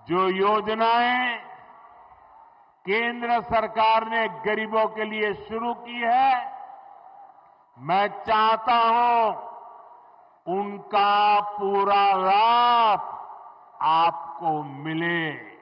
जो योजनाएं केंद्र सरकार ने गरीबों के लिए शुरू की है, मैं चाहता हूं उनका पूरा लाभ आपको मिले।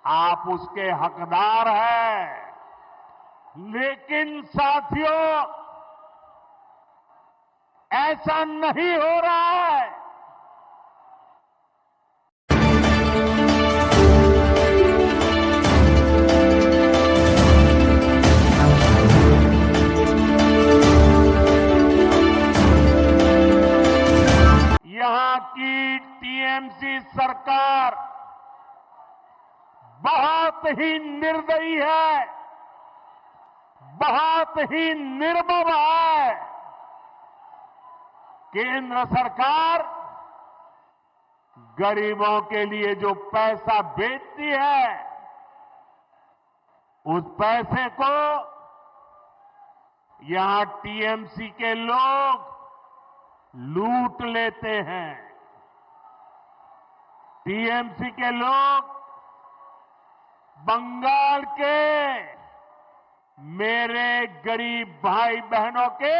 आप उसके हकदार हैं। लेकिन साथियों, ऐसा नहीं हो रहा है। यहां की टीएमसी सरकार बहुत ही निर्दयी है, बहुत ही निर्मम है। केंद्र सरकार गरीबों के लिए जो पैसा भेजती है, उस पैसे को यहां टीएमसी के लोग लूट लेते हैं। टीएमसी के लोग बंगाल के मेरे गरीब भाई बहनों के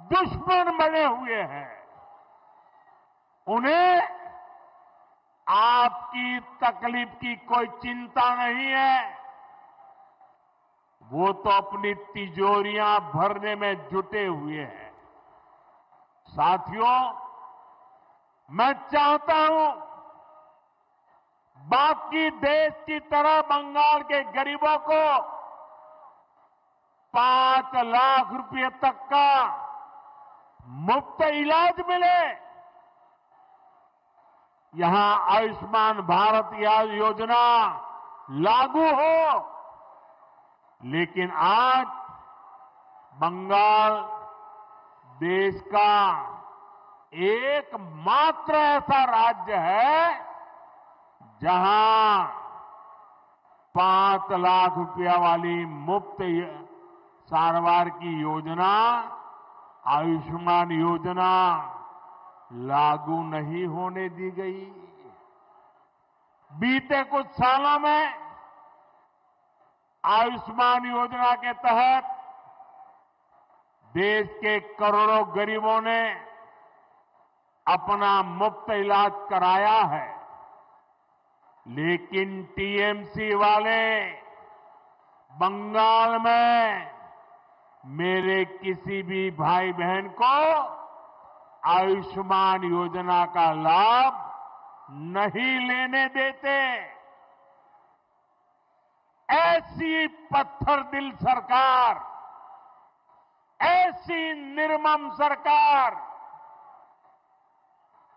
दुश्मन बने हुए हैं। उन्हें आपकी तकलीफ की कोई चिंता नहीं है। वो तो अपनी तिजोरियां भरने में जुटे हुए हैं। साथियों, मैं चाहता हूं बाकी देश की तरह बंगाल के गरीबों को 5 लाख रुपए तक का मुफ्त इलाज मिले। यहां आयुष्मान भारत योजना लागू हो। लेकिन आज बंगाल देश का एकमात्र ऐसा राज्य है जहां 5 लाख रुपया वाली मुफ्त सारवार की योजना, आयुष्मान योजना लागू नहीं होने दी गई। बीते कुछ सालों में आयुष्मान योजना के तहत देश के करोड़ों गरीबों ने अपना मुफ्त इलाज कराया है। लेकिन टीएमसी वाले बंगाल में मेरे किसी भी भाई बहन को आयुष्मान योजना का लाभ नहीं लेने देते। ऐसी पत्थर दिल सरकार, ऐसी निर्मम सरकार,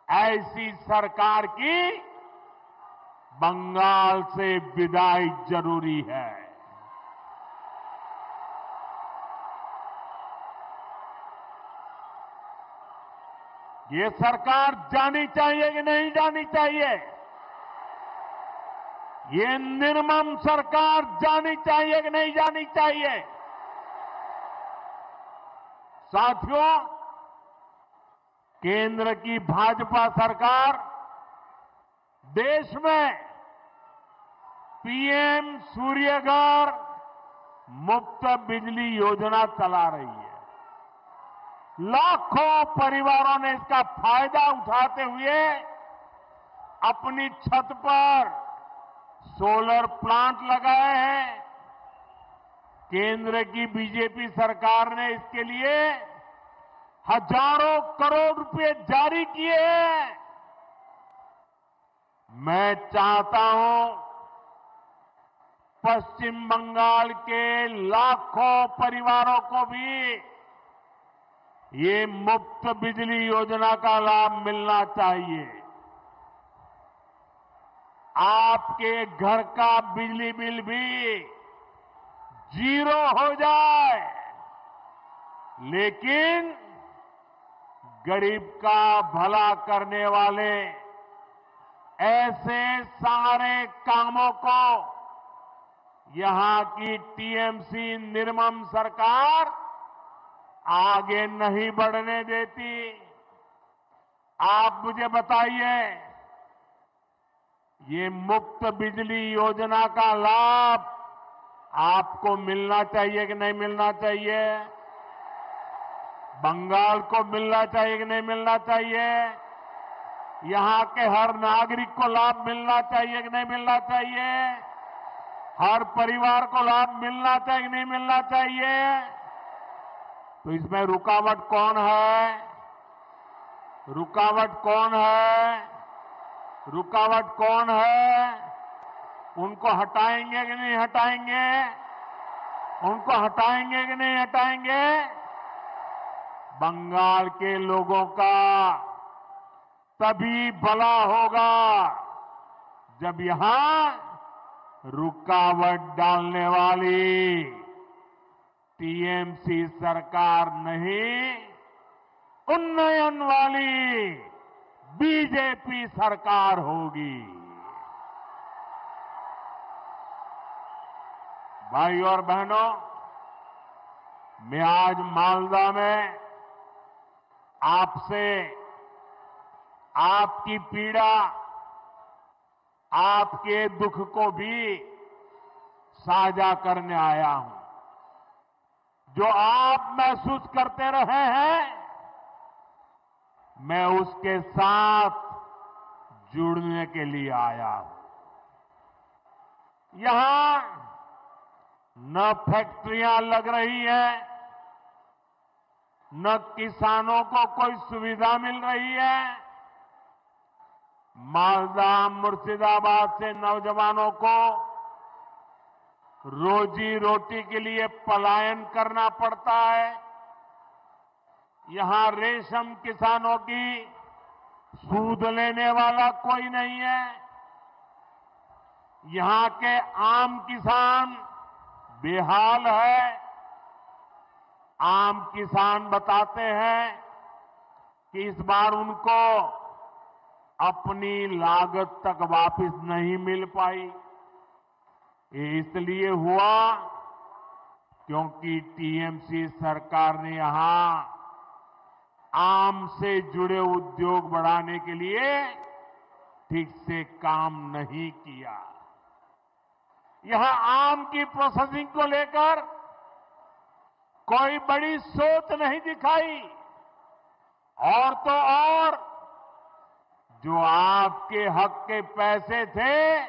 ऐसी सरकार की बंगाल से विदाई जरूरी है। ये सरकार जानी चाहिए कि नहीं जानी चाहिए? ये निर्मम सरकार जानी चाहिए कि नहीं जानी चाहिए? साथियों, केंद्र की भाजपा सरकार देश में पीएम सूर्यघर मुफ्त बिजली योजना चला रही है। लाखों परिवारों ने इसका फायदा उठाते हुए अपनी छत पर सोलर प्लांट लगाए हैं। केंद्र की बीजेपी सरकार ने इसके लिए हजारों करोड़ रुपए जारी किए हैं। मैं चाहता हूं पश्चिम बंगाल के लाखों परिवारों को भी ये मुफ्त बिजली योजना का लाभ मिलना चाहिए। आपके घर का बिजली बिल भी 0 हो जाए, लेकिन गरीब का भला करने वाले ऐसे सारे कामों को यहां की टीएमसी निर्मम सरकार आगे नहीं बढ़ने देती। आप मुझे बताइए, ये मुफ्त बिजली योजना का लाभ आपको मिलना चाहिए कि नहीं मिलना चाहिए? बंगाल को मिलना चाहिए कि नहीं मिलना चाहिए? यहां के हर नागरिक को लाभ मिलना चाहिए कि नहीं मिलना चाहिए? हर परिवार को लाभ मिलना चाहिए कि नहीं मिलना चाहिए? तो इसमें रुकावट कौन है? रुकावट कौन है? रुकावट कौन है? उनको हटाएंगे कि नहीं हटाएंगे? उनको हटाएंगे कि नहीं हटाएंगे? बंगाल के लोगों का तभी भला होगा जब यहां रुकावट डालने वाली टीएमसी सरकार नहीं, उन्नयन वाली बीजेपी सरकार होगी। भाई और बहनों, मैं आज मालदा में आपसे आपकी पीड़ा, आपके दुख को भी साझा करने आया हूं। जो आप महसूस करते रहे हैं, मैं उसके साथ जुड़ने के लिए आया हूं। यहां न फैक्ट्रियां लग रही हैं, न किसानों को कोई सुविधा मिल रही है। मालदा, मुर्शिदाबाद से नौजवानों को रोजी रोटी के लिए पलायन करना पड़ता है। यहां रेशम किसानों की सूद लेने वाला कोई नहीं है। यहां के आम किसान बेहाल है। आम किसान बताते हैं कि इस बार उनको अपनी लागत तक वापस नहीं मिल पाई। ये इसलिए हुआ क्योंकि टीएमसी सरकार ने यहां आम से जुड़े उद्योग बढ़ाने के लिए ठीक से काम नहीं किया। यहां आम की प्रोसेसिंग को लेकर कोई बड़ी सोच नहीं दिखाई। और तो और जो आपके हक के पैसे थे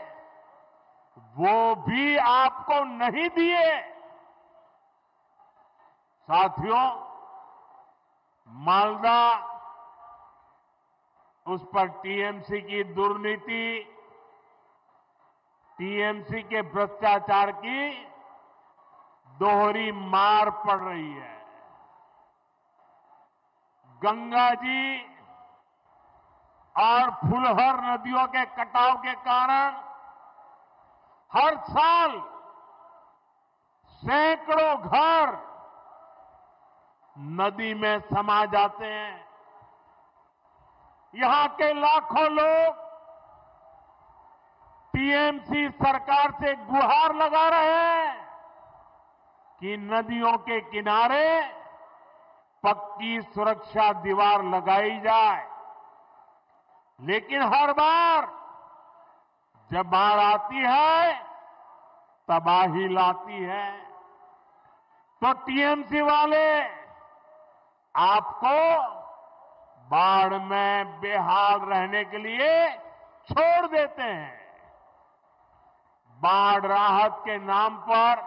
वो भी आपको नहीं दिए। साथियों, मालदा, उस पर टीएमसी की दुर्नीति, टीएमसी के भ्रष्टाचार की दोहरी मार पड़ रही है। गंगा जी और फुलहर नदियों के कटाव के कारण हर साल सैकड़ों घर नदी में समा जाते हैं। यहां के लाखों लोग टीएमसी सरकार से गुहार लगा रहे हैं कि नदियों के किनारे पक्की सुरक्षा दीवार लगाई जाए। लेकिन हर बार जब बाढ़ आती है तबाही लाती है। तो टीएमसी वाले आपको बाढ़ में बेहाल रहने के लिए छोड़ देते हैं। बाढ़ राहत के नाम पर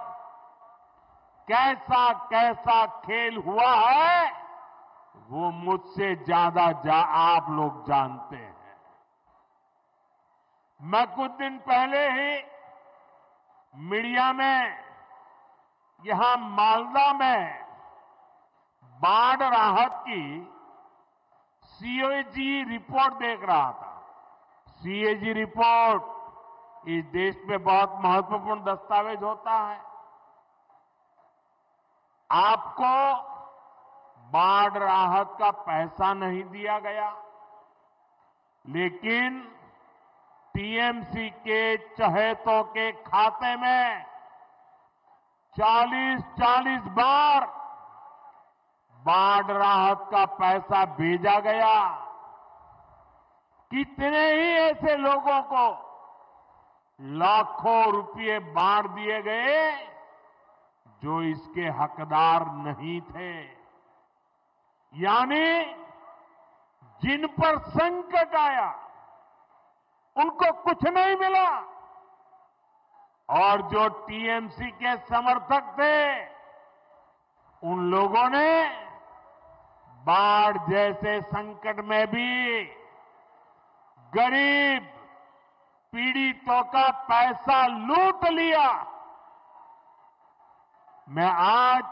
कैसा कैसा खेल हुआ है वो मुझसे ज्यादा आप लोग जानते हैं। मैं कुछ दिन पहले ही मीडिया में यहां मालदा में बाढ़ राहत की सीएजी रिपोर्ट देख रहा था। सीएजी रिपोर्ट इस देश में बहुत महत्वपूर्ण दस्तावेज होता है। आपको बाढ़ राहत का पैसा नहीं दिया गया, लेकिन टीएमसी के चहेतों के खाते में 40-40 बार बाढ़ राहत का पैसा भेजा गया। कितने ही ऐसे लोगों को लाखों रुपए बांट दिए गए जो इसके हकदार नहीं थे। यानी जिन पर संकट आया उनको कुछ नहीं मिला और जो टीएमसी के समर्थक थे उन लोगों ने बाढ़ जैसे संकट में भी गरीब पीड़ितों का पैसा लूट लिया। मैं आज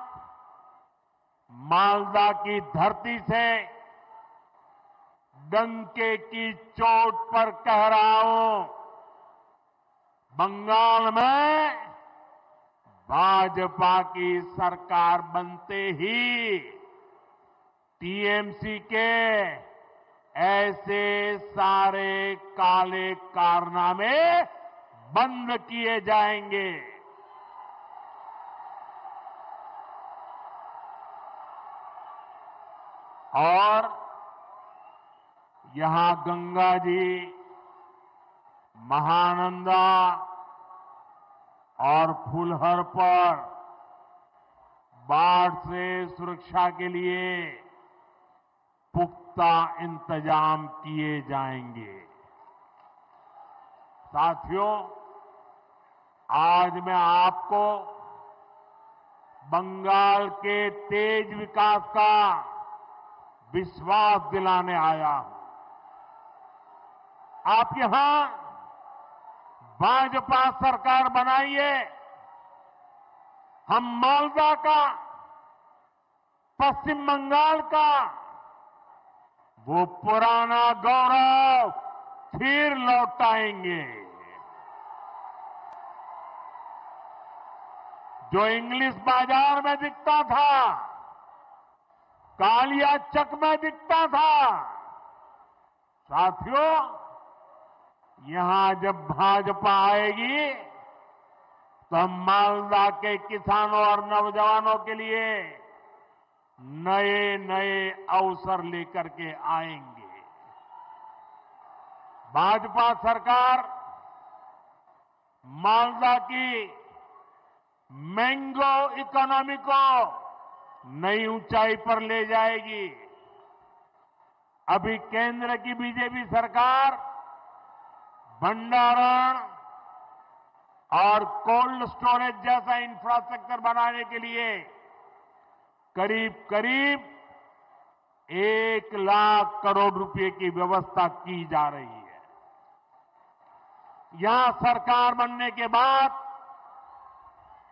मालदा की धरती से डंके की चोट पर कह रहा हूं, बंगाल में भाजपा की सरकार बनते ही टीएमसी के ऐसे सारे काले कारनामे बंद किए जाएंगे। और यहां गंगा जी, महानंदा और फुलहर पर बाढ़ से सुरक्षा के लिए पुख्ता इंतजाम किए जाएंगे। साथियों, आज मैं आपको बंगाल के तेज विकास का विश्वास दिलाने आया हूं। आप यहां भाजपा सरकार बनाइए, हम मालदा का, पश्चिम बंगाल का वो पुराना गौरव फिर लौटाएंगे। जो इंग्लिश बाजार में दिखता था, कालिया चक में दिखता था, साथियों यहां जब भाजपा आएगी तो हम मालदा के किसानों और नौजवानों के लिए नए नए अवसर लेकर के आएंगे। भाजपा सरकार मालदा की मैंगो इकोनॉमी को नई ऊंचाई पर ले जाएगी। अभी केंद्र की बीजेपी सरकार भंडारण और कोल्ड स्टोरेज जैसा इंफ्रास्ट्रक्चर बनाने के लिए करीब करीब 1 लाख करोड़ रुपए की व्यवस्था की जा रही है। यहां सरकार बनने के बाद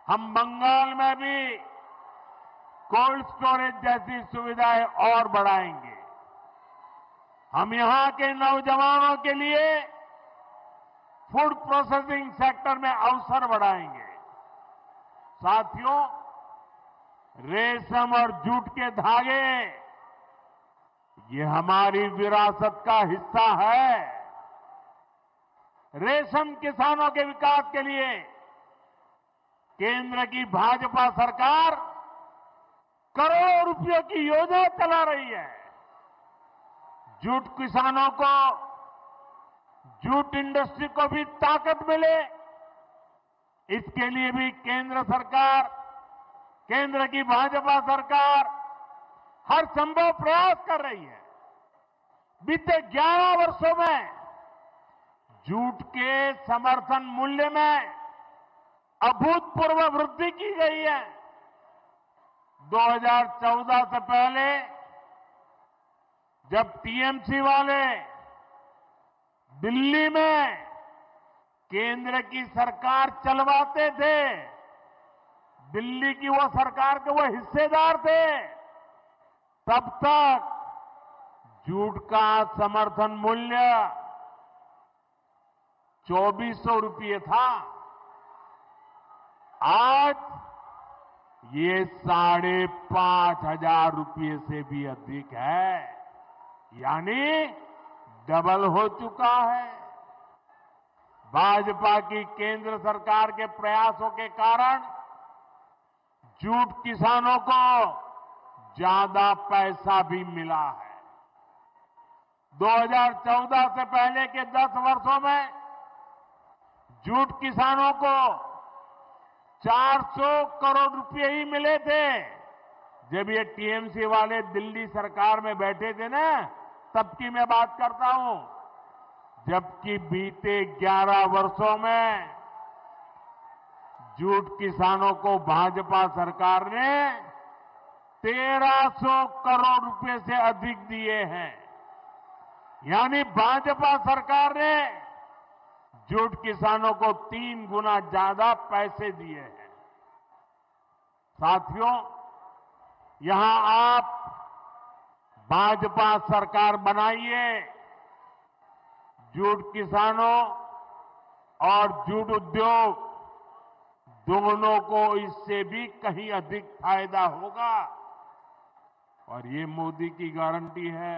हम बंगाल में भी कोल्ड स्टोरेज जैसी सुविधाएं और बढ़ाएंगे। हम यहां के नौजवानों के लिए फूड प्रोसेसिंग सेक्टर में अवसर बढ़ाएंगे। साथियों, रेशम और जूट के धागे ये हमारी विरासत का हिस्सा है। रेशम किसानों के विकास के लिए केंद्र की भाजपा सरकार करोड़ों रुपयों की योजना चला रही है। जूट किसानों को, जूट इंडस्ट्री को भी ताकत मिले, इसके लिए भी केंद्र सरकार, केंद्र की भाजपा सरकार हर संभव प्रयास कर रही है। बीते 11 वर्षों में जूट के समर्थन मूल्य में अभूतपूर्व वृद्धि की गई है। 2014 से पहले जब टीएमसी वाले दिल्ली में केंद्र की सरकार चलवाते थे, दिल्ली की वो सरकार के वो हिस्सेदार थे, तब तक जूट का समर्थन मूल्य 2400 रुपये था। आज ये 5,500 रुपये से भी अधिक है, यानी डबल हो चुका है। भाजपा की केंद्र सरकार के प्रयासों के कारण जूट किसानों को ज्यादा पैसा भी मिला है। 2014 से पहले के 10 वर्षों में जूट किसानों को 400 करोड़ रुपए ही मिले थे जब ये टीएमसी वाले दिल्ली सरकार में बैठे थे ना, तब की मैं बात करता हूं। जबकि बीते 11 वर्षों में जूट किसानों को भाजपा सरकार ने 1300 करोड़ रुपए से अधिक दिए हैं। यानी भाजपा सरकार ने जूट किसानों को 3 गुना ज्यादा पैसे दिए हैं। साथियों, यहां आप भाजपा सरकार बनाइए, जूट किसानों और जूट उद्योग दोनों को इससे भी कहीं अधिक फायदा होगा, और ये मोदी की गारंटी है।